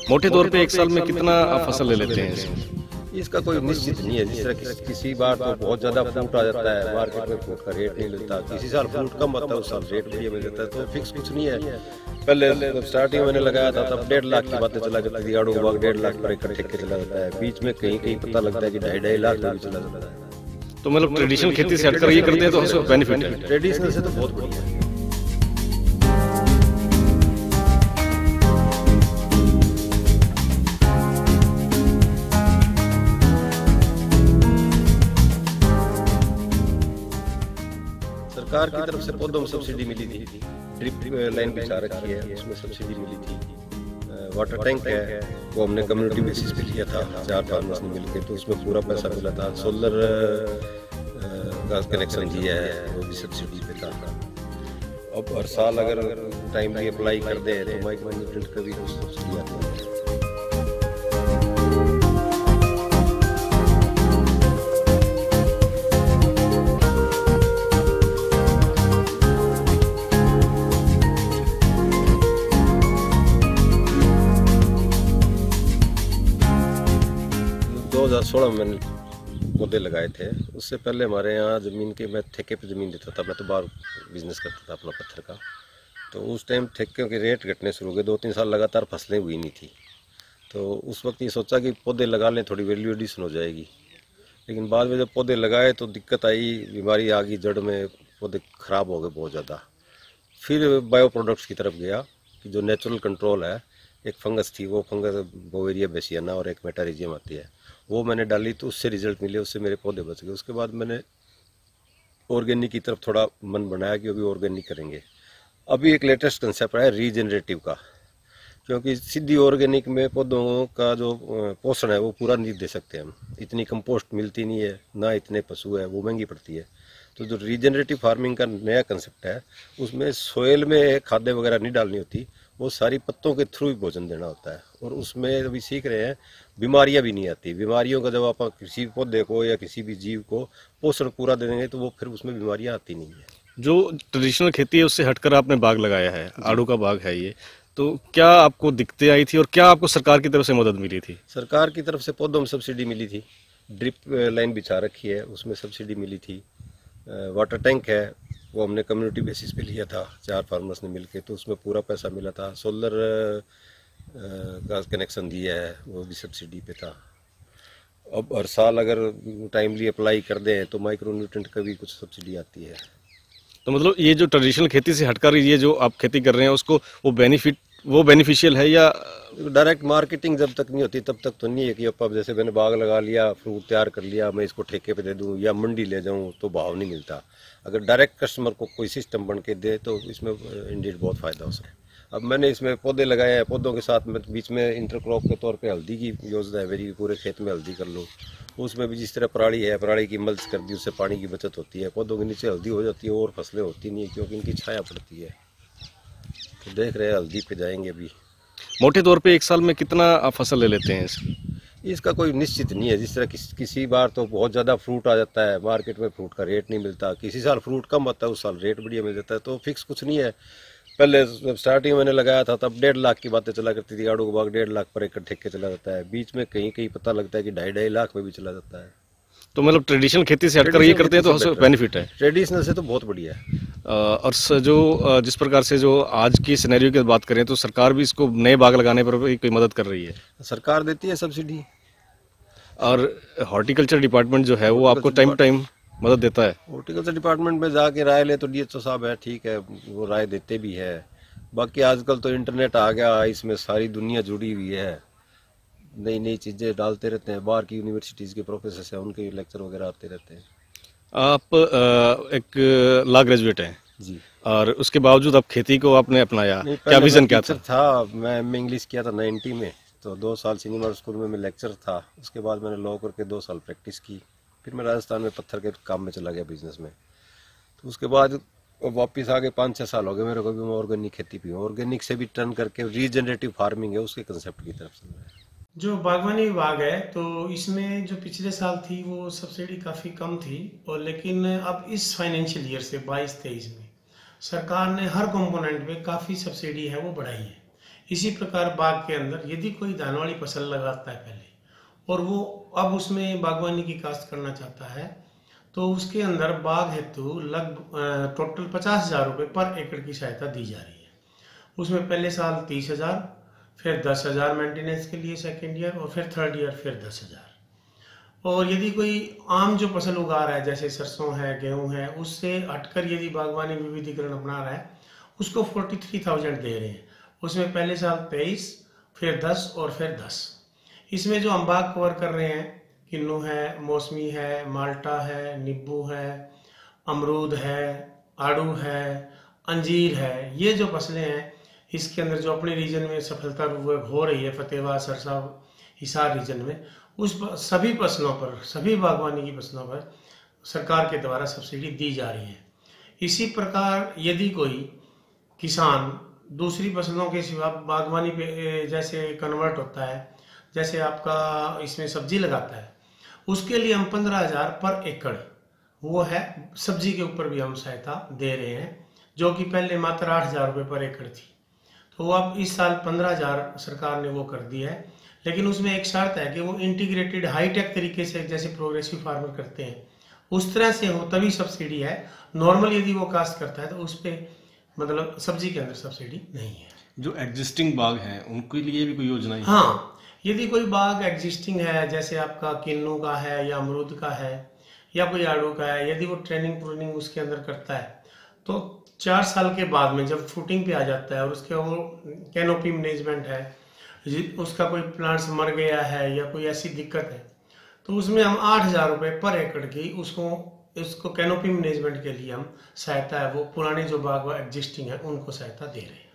मोटे तौर पे एक साल में कितना फसल ले लेते हैं इसमें? इसका कोई निश्चित नहीं है। जिस तरह किसी बार तो बहुत ज्यादा फ्रूट आ जाता है, मार्केट में फ्रूट का रेट नहीं मिलता, किसी साल फ्रूट कम होता है, उस साल रेट बढ़िया मिल जाता है, तो फिक्स कुछ नहीं है। पहले जब स्टार्टिंग मैंने लगाया था तब 1.5 लाख की बातें चला करती थी, आड़ू बाग 1.5 लाख पर एकड़ ठेके चला जाता है, बीच में कहीं कहीं पता लगता है कि 2.5 लाख में भी चला जाता है। तो मतलब ट्रेडिशनल खेती से हटकर ये करते हैं तो उसको बेनिफिट है। ट्रेडिशनल से तो बहुत बढ़िया है। सरकार की तरफ से पौधों में सब्सिडी मिली थी, ड्रिप लाइन बिछा रखी है, उसमें सब्सिडी मिली थी। वाटर टैंक है वो हमने कम्युनिटी बेसिस पे लिया था, 4 फार्मर्स ने मिलकर, तो उसमें पूरा पैसा मिला था। सोलर गैस कनेक्शन दिया है, वो भी सब्सिडी पे था। अब हर साल अगर टाइमली अप्लाई कर दे तो माइक्रो न्यूट्रिएंट का भी कुछ सब्सिडी आती है। 2016 में मैंने पौधे लगाए थे। उससे पहले हमारे यहाँ ज़मीन के, मैं ठेके पे ज़मीन देता था, मैं तो बाहर बिजनेस करता था अपना पत्थर का। तो उस टाइम ठेकों के रेट घटने शुरू हो गए, 2-3 साल लगातार फसलें हुई नहीं थी। तो उस वक्त ये सोचा कि पौधे लगा लें, थोड़ी वैल्यू एडिशन हो जाएगी। लेकिन बाद में जब पौधे लगाए तो दिक्कत आई, बीमारी आ गई, जड़ में पौधे ख़राब हो गए बहुत ज़्यादा। फिर बायो प्रोडक्ट्स की तरफ गया कि जो नेचुरल कंट्रोल है, एक फंगस थी, वो फंगस बोवेरिया बेसियाना और एक मेटारिजियम आती है, वो मैंने डाली तो उससे रिजल्ट मिले, उससे मेरे पौधे बच गए। उसके बाद मैंने ऑर्गेनिक की तरफ थोड़ा मन बनाया कि अभी ऑर्गेनिक करेंगे। अभी एक लेटेस्ट कंसेप्ट है रीजनरेटिव का, क्योंकि सीधी ऑर्गेनिक में पौधों का जो पोषण है वो पूरा नहीं दे सकते हम, इतनी कंपोस्ट मिलती नहीं है, ना इतने पशु है, वो महंगी पड़ती है। तो जो रीजनरेटिव फार्मिंग का नया कंसेप्ट है, उसमें सोयल में खाद्य वगैरह नहीं डालनी होती, वो सारी पत्तों के थ्रू ही भोजन देना होता है। और उसमें अभी सीख रहे हैं, बीमारियां भी नहीं आती। बीमारियों का जब आप किसी पौधे को या किसी भी जीव को पोषण पूरा दे देंगे तो वो फिर उसमें बीमारियां आती नहीं है। जो ट्रेडिशनल खेती है उससे हटकर आपने बाग लगाया है, आड़ू का बाग है ये, तो क्या आपको दिक्कतें आई थी और क्या आपको सरकार की तरफ से मदद मिली थी? सरकार की तरफ से पौधों में सब्सिडी मिली थी, ड्रिप लाइन बिछा रखी है, उसमें सब्सिडी मिली थी। वाटर टैंक है वो हमने कम्युनिटी बेसिस पे लिया था, 4 फार्मर्स ने मिलके, तो उसमें पूरा पैसा मिला था। सोलर गैस कनेक्शन दिया है, वो भी सब्सिडी पे था। अब हर साल अगर टाइमली अप्लाई कर दें तो माइक्रो न्यूट्रिएंट का भी कुछ सब्सिडी आती है। तो मतलब ये जो ट्रेडिशनल खेती से हटकर ये जो आप खेती कर रहे हैं उसको वो बेनिफिशियल है, या डायरेक्ट मार्केटिंग जब तक नहीं होती तब तक तो नहीं है कि अब जैसे मैंने बाग लगा लिया, फ्रूट तैयार कर लिया, मैं इसको ठेके पे दे दूं या मंडी ले जाऊं तो भाव नहीं मिलता। अगर डायरेक्ट कस्टमर को कोई सिस्टम बन के दे तो इसमें इंडीड बहुत फ़ायदा हो सकता है। अब मैंने इसमें पौधे लगाए हैं, पौधों के साथ में बीच में इंटरक्रॉप के तौर पे हल्दी की योजना है मेरी, पूरे खेत में हल्दी कर लूँ। उसमें भी जिस तरह पराली है, पराली की मल्च कर दी, उससे पानी की बचत होती है, पौधों के नीचे हल्दी हो जाती है और फसलें होती नहीं है क्योंकि इनकी छाया पड़ती है। तो देख रहे हैं हल्दी पे जाएंगे अभी। मोटे तौर पे एक साल में कितना आप फसल ले लेते हैं इसकी? इसका कोई निश्चित नहीं है। जिस तरह किसी बार तो बहुत ज़्यादा फ्रूट आ जाता है, मार्केट में फ्रूट का रेट नहीं मिलता, किसी साल फ्रूट कम होता है, उस साल रेट बढ़िया मिल जाता है, तो फिक्स कुछ नहीं है। पहले जब स्टार्टिंग में मैंने लगाया था तब 1.5 लाख की बातें चला करती थी, आड़ू बाग 1.5 लाख पर एकड़ ठेके चला जाता है, बीच में कहीं कहीं पता लगता है कि 2.5 लाख में भी चला जाता है। तो मतलब ट्रेडिशनल खेती से हटकर ये करते हैं तो उससे बेनिफिट है। ट्रेडिशनल से तो बहुत बढ़िया है। और जिस प्रकार से जो आज की सिनेरियो की बात करें तो सरकार भी इसको नए बाग लगाने पर भी कोई मदद कर रही है, सरकार देती है सब्सिडी। और हॉर्टिकल्चर डिपार्टमेंट जो है वो आपको टाइम टू टाइम मदद देता है। हॉर्टिकल्चर डिपार्टमेंट में जाके राय ले तो डीएचओ साहब है, ठीक है, वो राय देते भी है। बाकी आजकल तो इंटरनेट आ गया, इसमें सारी दुनिया जुड़ी हुई है, नई नई चीज़ें डालते रहते हैं। बाहर की यूनिवर्सिटीज़ के प्रोफेसर हैं, उनके लेक्चर वगैरह आते रहते हैं। आप एक लॉ ग्रेजुएट हैं जी, और उसके बावजूद आप खेती को आपने अपनाया, क्या विजन क्या था? मैं इंग्लिश किया था 90 में, तो 2 साल सिनेमा स्कूल में मैं लेक्चर था। उसके बाद मैंने लॉ करके 2 साल प्रैक्टिस की, फिर मैं राजस्थान में पत्थर के काम में चला गया, बिजनेस में। तो उसके बाद वापस आगे 5-6 साल हो गए मेरे को भी, मैं ऑर्गेनिक खेती भी हूँ। ऑर्गेनिक से भी टर्न करके रीजनरेटिव फार्मिंग है, उसके कंसेप्ट की तरफ चल रहा है। जो बागवानी विभाग है तो इसमें जो पिछले साल थी वो सब्सिडी काफ़ी कम थी, और लेकिन अब इस फाइनेंशियल ईयर से 22-23 में सरकार ने हर कंपोनेंट पे काफ़ी सब्सिडी है वो बढ़ाई है। इसी प्रकार बाग के अंदर यदि कोई धान वाली फसल लगाता है पहले और वो अब उसमें बागवानी की काश्त करना चाहता है, तो उसके अंदर बाग हेतु लगभग टोटल 50,000 रुपये पर एकड़ की सहायता दी जा रही है। उसमें पहले साल 30,000, फिर 10,000 मेंटेनेंस के लिए सेकेंड ईयर, और फिर थर्ड ईयर फिर 10,000। और यदि कोई आम जो फसल उगा रहा है जैसे सरसों है, गेहूं है, उससे हटकर यदि बागवानी विविधीकरण अपना रहा है, उसको 43,000 दे रहे हैं। उसमें पहले साल 23, फिर 10 और फिर 10। इसमें जो हम बाग कवर कर रहे हैं, किन्नू है, मौसमी है, माल्टा है, नींबू है, अमरूद है, आड़ू है, अंजीर है, ये जो फसलें हैं इसके अंदर जो अपने रीजन में सफलता हो रही है, फतेहाबाद, सरसा, हिसार रीजन में, उस सभी फसलों पर, सभी बागवानी की फसलों पर सरकार के द्वारा सब्सिडी दी जा रही है। इसी प्रकार यदि कोई किसान दूसरी फसलों के सिवा बागवानी पे जैसे कन्वर्ट होता है, जैसे आपका इसमें सब्जी लगाता है, उसके लिए हम 15,000 पर एकड़, वो है सब्जी के ऊपर भी हम सहायता दे रहे हैं, जो कि पहले मात्र 8,000 रुपये पर एकड़ थी। तो अब इस साल 15,000 सरकार ने वो कर दिया है, लेकिन उसमें एक शर्त है कि वो इंटीग्रेटेड हाईटेक तरीके से, जैसे प्रोग्रेसिव फार्मर करते हैं उस तरह से हो, तभी सब्सिडी है। नॉर्मल यदि वो कास्ट करता है तो उस पर मतलब सब्जी के अंदर सब्सिडी नहीं है। जो एग्जिस्टिंग बाग हैं उनके लिए भी कोई योजना है? हाँ, यदि कोई बाग एग्जिस्टिंग है, जैसे आपका किन्नू का है या अमरूद का है या कोई आड़ू का है, यदि वो ट्रेनिंग प्रूनिंग उसके अंदर करता है तो 4 साल के बाद में जब फूटिंग पे आ जाता है और उसके वो कैनोपी मैनेजमेंट है, उसका कोई प्लांट्स मर गया है या कोई ऐसी दिक्कत है, तो उसमें हम 8,000 रुपये पर एकड़ की उसको कैनोपी मैनेजमेंट के लिए हम सहायता है, वो पुराने जो बाग एग्जिस्टिंग है उनको सहायता दे रहे हैं।